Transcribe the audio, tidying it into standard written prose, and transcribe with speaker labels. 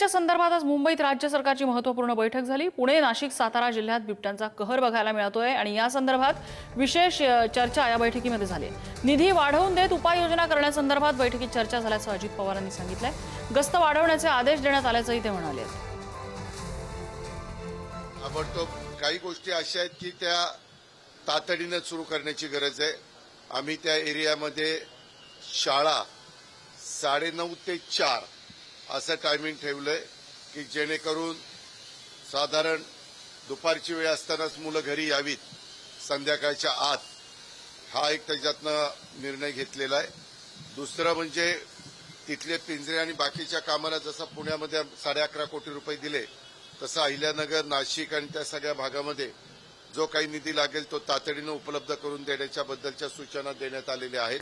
Speaker 1: बिबट्यांच्या संदर्भात आज मुंबईत राज्य सरकारची महत्त्वपूर्ण बैठक झाली। पुणे, नाशिक, सातारा जिल्ह्यात बिबट्यांचा कहर बघायला मिळतोय आणि या संदर्भात विशेष चर्चा या बैठकीमध्ये झाली। निधी वाढवून देत उपाययोजना करण्यासंदर्भात बैठकीत चर्चा झाल्याचं अजित पवारांनी सांगितलंय। गस्त वाढवण्याचे आदेश देण्यात आल्याचंही ते म्हणाले।
Speaker 2: ताबडतोब काही गोष्टी अशा आहेत की त्या तातडीने सुरू करण्याची गरज आहे। आम्ही त्या एरियामध्ये शाळा 9:30 ते 4 असं टायमिंग ठेवलंय की जेणेकरून साधारण दुपारची वेळ असतानाच मुलं घरी यावीत संध्याकाळच्या आत, हा एक त्याच्यातनं निर्णय घेतलेला आहे। दुसरं म्हणजे तिथले पिंजरे आणि बाकीच्या कामाला जसं पुण्यामध्ये 11.5 कोटी रुपये दिले तसं अहिल्यानगर, नाशिक आणि त्या सगळ्या भागामध्ये जो काही निधी लागेल तो तातडीने उपलब्ध करून देण्याच्या बद्दलच्या सूचना देण्यात आलेल्या आहेत।